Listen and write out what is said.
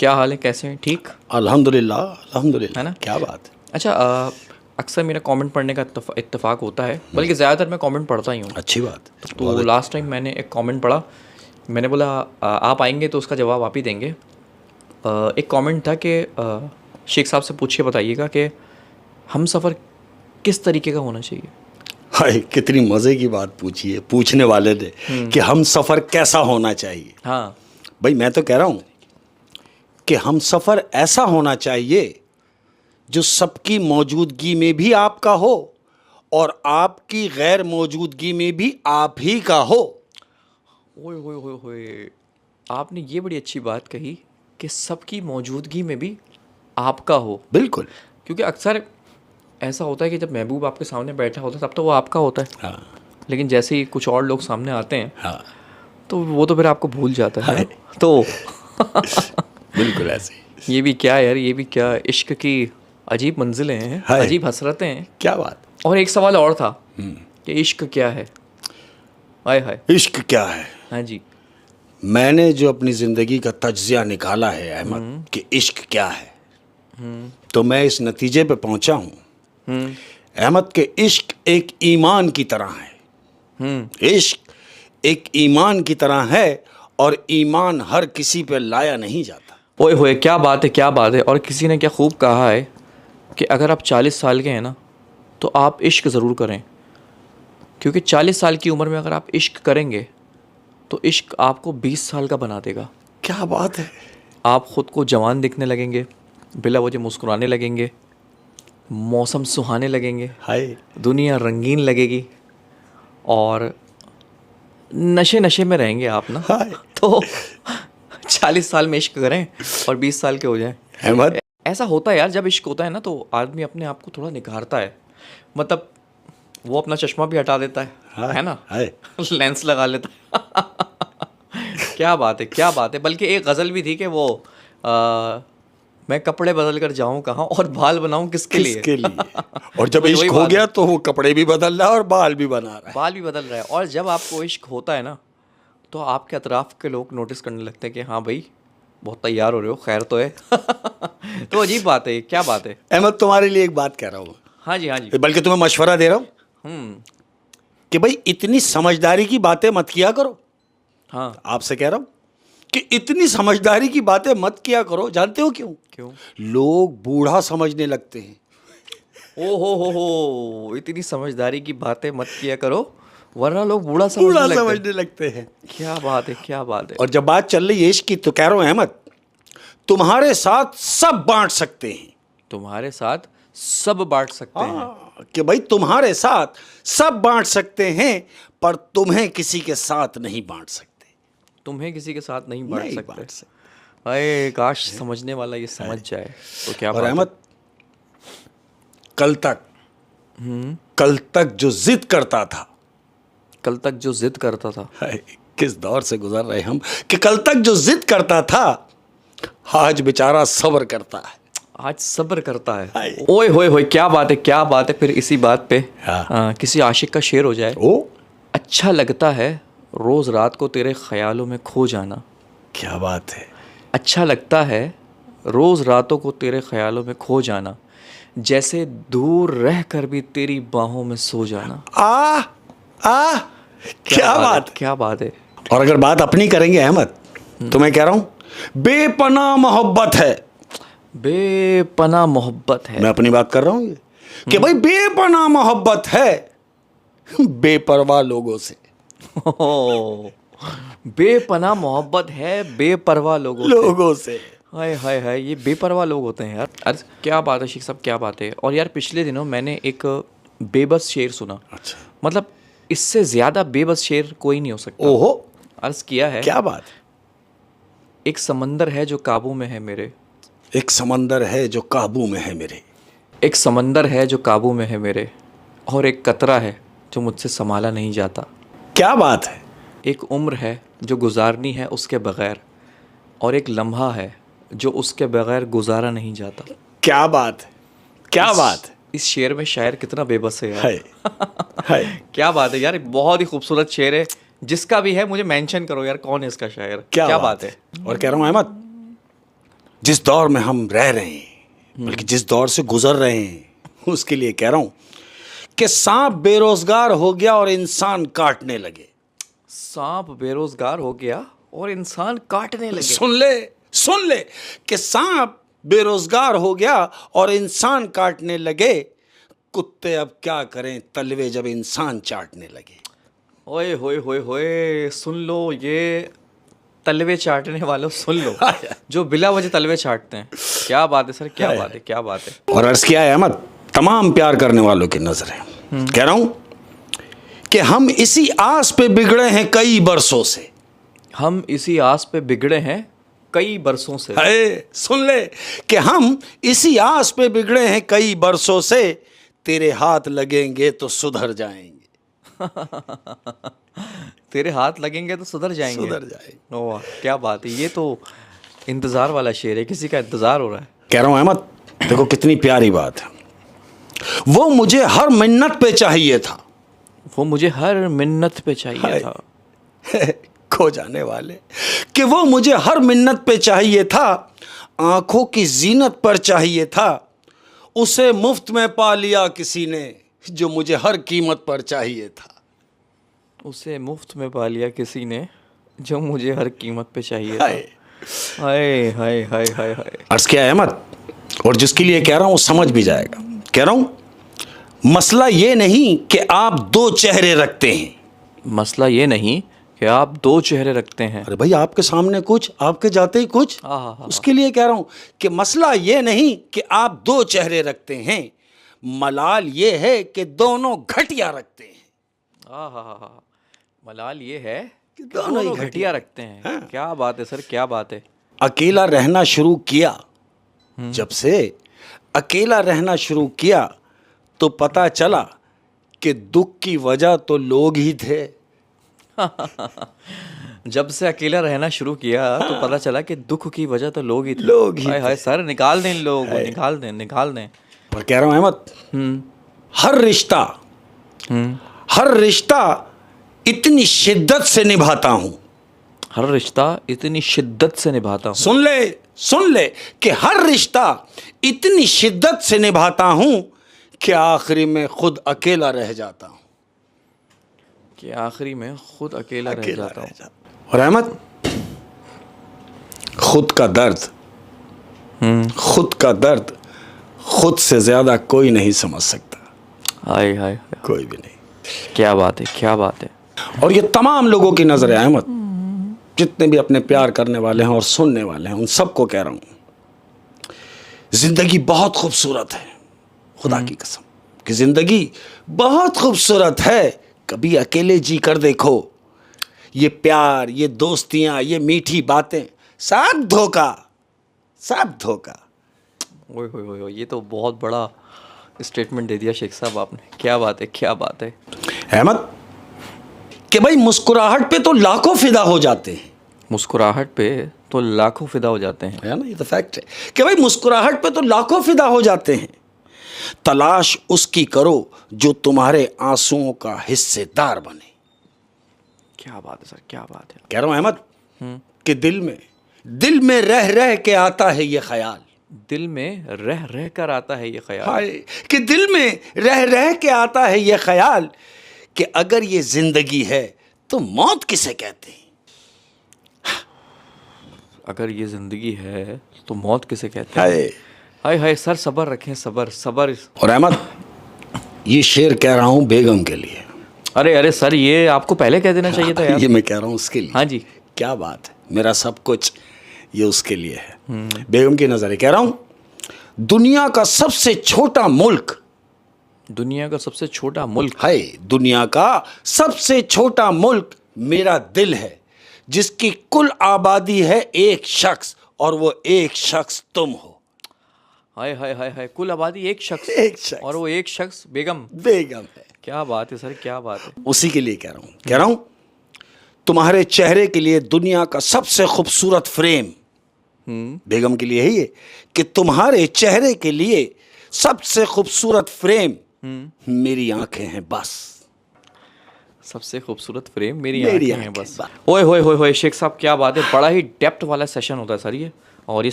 क्या हाल है, कैसे हैं? ठीक अल्हम्दुलिल्लाह अल्हम्दुलिल्लाह। है ना? क्या बात है। अच्छा, अक्सर मेरा कमेंट पढ़ने का इत्तेफाक होता है, बल्कि ज़्यादातर मैं कमेंट पढ़ता ही हूँ। अच्छी बात है। तो लास्ट टाइम मैंने एक कमेंट पढ़ा, मैंने बोला आप आएंगे तो उसका जवाब आप ही देंगे। एक कमेंट था कि शेख साहब से पूछ के बताइएगा कि हम सफ़र किस तरीके का होना चाहिए। हाय, कितनी मज़े की बात पूछी है पूछने वाले ने कि हम सफ़र कैसा होना चाहिए। हाँ, भाई मैं तो कह रहा हूँ कि हम सफ़र ऐसा होना चाहिए जो सबकी मौजूदगी में भी आपका हो और आपकी गैर मौजूदगी में भी आप ही का हो। ओए होए होए होए, आपने ये बड़ी अच्छी बात कही कि सबकी मौजूदगी में भी आपका हो। बिल्कुल। क्योंकि अक्सर ऐसा होता है कि जब महबूब आपके सामने बैठा होता है तब तो वो आपका होता है, हाँ लेकिन जैसे ही कुछ और लोग सामने आते हैं हाँ, तो वो तो फिर आपको भूल जाता है ना? तो बिल्कुल ऐसे ही। ये भी क्या यार, ये भी क्या इश्क की अजीब मंजिलें हैं, हाय। अजीब हसरतें हैं। क्या बात। और एक सवाल और था कि इश्क क्या है। हाय हाय। इश्क क्या है। हाँ जी। मैंने जो अपनी ज़िंदगी का तज्ज़िया निकाला है अहमद कि इश्क क्या है, तो मैं इस नतीजे पे पहुंचा हूं अहमद कि इश्क एक ईमान की तरह है। इश्क एक ईमान की तरह है और ईमान हर किसी पे लाया नहीं जाता। ओए होए, क्या बात है, क्या बात है। और किसी ने क्या खूब कहा है कि अगर आप 40 साल के हैं ना तो आप इश्क ज़रूर करें, क्योंकि 40 साल की उम्र में अगर आप इश्क करेंगे तो इश्क आपको 20 साल का बना देगा। क्या बात है। आप ख़ुद को जवान दिखने लगेंगे, बिला वजह मुस्कुराने लगेंगे, मौसम सुहाने लगेंगे, हाय। दुनिया रंगीन लगेगी और नशे नशे में रहेंगे आप ना। हाय। तो 40 साल में इश्क करें और 20 साल के हो जाएं। अहमद, ऐसा होता है यार, जब इश्क होता है ना तो आदमी अपने आप को थोड़ा निखारता है। मतलब वो अपना चश्मा भी हटा देता है ना? हाय। लेंस लगा लेता है। क्या बात है, क्या बात है। बल्कि एक गज़ल भी थी कि वो मैं कपड़े बदल कर जाऊं कहाँ और बाल बनाऊं किसके लिए। किसके लिए। और जब वही इश्क हो बात गया है। तो वो कपड़े भी बदल रहा है और बाल भी बना रहा है। बाल भी बदल रहा है। और जब आपको इश्क होता है ना तो आपके अतराफ़ के लोग नोटिस करने लगते हैं कि हाँ भाई बहुत तैयार हो रहे हो, खैर तो है। तो अजीब बात है, क्या बात है। अहमद, तुम्हारे लिए एक बात कह रहा हूँ, हाँ जी, हाँ जी। बल्कि तुम्हें मशवरा दे रहा हूँ कि भाई इतनी समझदारी की बातें मत किया करो। हाँ। आपसे कह रहा हूँ कि इतनी समझदारी की बातें मत किया करो। जानते हो क्यों? क्यों? लोग बूढ़ा समझने लगते हैं। ओ हो, इतनी समझदारी की बातें मत किया करो वरना लोग बूढ़ा बूढ़ा समझने लगते हैं। समझने लगते हैं। क्या बात है, क्या बात है। और जब बात चल रही है इश्क की तो कह रहा हूं अहमद, तुम्हारे साथ सब बांट सकते हैं। तुम्हारे साथ सब बांट सकते हैं। हाँ, कि भाई तुम्हारे साथ सब बांट सकते हैं पर तुम्हें किसी के साथ नहीं बांट सकते। तुम्हें किसी के साथ नहीं बांट नहीं सकते। बांट सकते। अरे काश समझने वाला ये समझ जाए तो क्या और बात अहमद, कल तक जो जिद करता था, है। कल तक जो जिद करता था। हाय, किस दौर से गुजर रहे हम कि कल तक जो जिद करता था आज बेचारा सब्र करता है। आज सब्र करता है। हाय। ओए होए होए, क्या बात है, क्या बात है। फिर इसी बात पे हाँ। किसी आशिक का शेर हो जाए। ओ, अच्छा लगता है रोज़ रात को तेरे ख्यालों में खो जाना। क्या बात है। अच्छा लगता है रोज़ रातों को तेरे ख्यालों में खो जाना, जैसे दूर रह कर भी तेरी बाहों में सो जाना। आ आ क्या बात है, क्या बात है। और अगर बात अपनी करेंगे अहमद, तो मैं कह रहा हूं बेपनाह मोहब्बत है। बेपनाह मोहब्बत है। मैं अपनी बात कर रहा हूं कि भाई बेपनाह मोहब्बत है बेपरवाह लोगों से। बेपनाह मोहब्बत है बेपरवाह लोगों से। हाय हाय हाय, ये बेपरवाह लोग होते हैं यार। अरे क्या बात है शेख साहब, क्या बात है। और यार पिछले दिनों मैंने एक बेबस शेर सुना। अच्छा। मतलब इससे ज़्यादा बेबस शेर कोई नहीं हो सकता। ओहो, अर्ज़ किया है, क्या बात। एक समंदर है जो काबू में है मेरे। एक समंदर है जो काबू में है मेरे। एक समंदर है जो काबू में है मेरे और एक कतरा है जो मुझसे संभाला नहीं जाता। क्या बात है। एक उम्र है जो गुजारनी है उसके बग़ैर और एक लम्हा है जो उसके बग़ैर गुजारा नहीं जाता। क्या बात है। क्या बात है। इस शेर में शायर कितना बेबस है यार। हाय हाय। क्या बात है यार, बहुत ही खूबसूरत शेर है। जिसका भी है मुझे मेंशन करो यार, कौन है इसका शायर। क्या बात है। और कह रहा हूं अहमद, जिस दौर में हम रह रहे हैं, बल्कि जिस दौर से गुजर रहे हैं, उसके लिए कह रहा हूं कि सांप बेरोजगार हो गया और इंसान काटने लगे। सांप बेरोजगार हो गया और इंसान काटने लगे। सुन ले कि सांप बेरोजगार हो गया और इंसान काटने लगे। कुत्ते अब क्या करें तलवे जब इंसान चाटने लगे। ओए होए होए होए, सुन लो ये तलवे चाटने वालों, सुन लो जो बिला वजह तलवे चाटते हैं। क्या बात है सर, क्या बात है, क्या बात है। और अर्ज किया है अहमद, तमाम प्यार करने वालों की नजरें, कह रहा हूं कि हम इसी आस पे बिगड़े हैं कई बरसों से। हम इसी आस पे बिगड़े हैं कई बरसों से। सुन ले कि हम इसी आस पे बिगड़े हैं कई बरसों से। तेरे हाथ लगेंगे तो सुधर जाएंगे। तेरे हाथ लगेंगे तो सुधर जाएंगे। सुधर जाएंगे। ओह क्या बात है, ये तो इंतजार वाला शेर है, किसी का इंतजार हो रहा है। कह रहा हूं अहमद, देखो कितनी प्यारी बात है। वो मुझे हर मिन्नत पे चाहिए था। वो मुझे हर मिन्नत पे चाहिए था। खो जाने वाले कि वो मुझे हर मिन्नत पे चाहिए था। आंखों की जीनत पर चाहिए था। उसे मुफ्त में पा लिया किसी ने जो मुझे हर कीमत पर चाहिए था। उसे मुफ्त में पा लिया किसी ने जो मुझे हर कीमत पे चाहिए था। हाय हाय हाय हाय हाय। अर्ज किया है अहमद, और जिसके लिए कह रहा हूं वो समझ भी जाएगा। कह रहा हूं मसला ये नहीं कि आप दो चेहरे रखते हैं। मसला ये नहीं कि आप दो चेहरे रखते हैं। अरे भाई, आपके सामने कुछ, आपके जाते ही कुछ। उसके लिए कह रहा हूं कि मसला ये नहीं कि आप दो चेहरे रखते हैं, मलाल ये है कि दोनों घटिया रखते हैं। मलाल ये है कि दोनों घटिया रखते हैं। हाँ। क्या बात है सर, क्या बात है। अकेला रहना शुरू किया, जब से अकेला रहना शुरू किया तो पता चला कि दुख की वजह तो लोग ही थे। जब से अकेला रहना शुरू किया तो पता चला कि दुख की वजह तो लोग ही थे। लोग ही हाय सर, निकाल दें लोग, निकाल दें, निकाल दें। पर कह रहा हूं अहमद, हर रिश्ता इतनी शिद्दत से निभाता हूं। हर रिश्ता इतनी शिद्दत से निभाता हूं। सुन ले कि हर रिश्ता इतनी शिद्दत से निभाता हूं कि आखिरी में खुद अकेला रह जाता हूं। कि आखिरी में खुद अकेला रह जाता हूं। और अहमद, खुद का दर्द खुद से ज्यादा कोई नहीं समझ सकता। हाय हाय, कोई भी नहीं। क्या बात है, क्या बात है। और ये तमाम लोगों की नजर है अहमद, जितने भी अपने प्यार करने वाले हैं और सुनने वाले हैं, उन सबको कह रहा हूं, जिंदगी बहुत खूबसूरत है। खुदा की कसम कि जिंदगी बहुत खूबसूरत है। कभी अकेले जी कर देखो। ये प्यार, ये दोस्तियां, ये मीठी बातें, सब धोखा, सब धोखा। ओए होए होए, ये तो बहुत बड़ा स्टेटमेंट दे दिया शेख साहब आपने। क्या बात है, क्या बात है। अहमद कि भाई मुस्कुराहट पे तो लाखों फिदा हो जाते हैं। मुस्कुराहट पे तो लाखों फिदा हो जाते हैं, है ना, ये तो फैक्ट है कि भाई मुस्कुराहट पे तो लाखों फिदा हो जाते हैं। तलाश उसकी करो जो तुम्हारे आंसुओं का हिस्सेदार बने। क्या बात है सर, क्या बात है। कह रहा हूं अहमद कि दिल में रह रह के आता है ये ख्याल। दिल में रह रह कर आता है ये ख्याल। हाय कि दिल में रह रह के आता है ये ख्याल कि अगर ये जिंदगी है तो मौत किसे कहते हैं। अगर ये जिंदगी है तो मौत किसे कहते हैं। हाय हाय सर, सबर रखें, सबर सबर। और अहमद, ये शेर कह रहा हूं बेगम के लिए। अरे अरे सर, ये आपको पहले कह देना चाहिए था यार। ये मैं कह रहा हूं उसके लिए। हाँ जी, क्या बात है, मेरा सब कुछ ये उसके लिए है। बेगम की नजर कह रहा हूं, दुनिया का सबसे छोटा मुल्क, दुनिया का सबसे छोटा मुल्क है, दुनिया का सबसे छोटा मुल्क मेरा दिल है, जिसकी कुल आबादी है एक शख्स, और वो एक शख्स तुम हो। हाय हाय हाय हाय, कुल आबादी एक शख्स, और वो एक शख्स बेगम है। क्या बात है सर, क्या बात है। उसी के लिए कह रहा हूं तुम्हारे चेहरे के लिए दुनिया का सबसे खूबसूरत फ्रेम, बेगम के लिए है ये, कि तुम्हारे चेहरे के लिए सबसे खूबसूरत फ्रेम मेरी आंखें हैं बस। सबसे खूबसूरत फ्रेम मेरी आंखें हैं बस। ओए होए होए होए शेख साहब, क्या बात है। बड़ा ही डेप्थ वाला सेशन होता है सर ये, और ये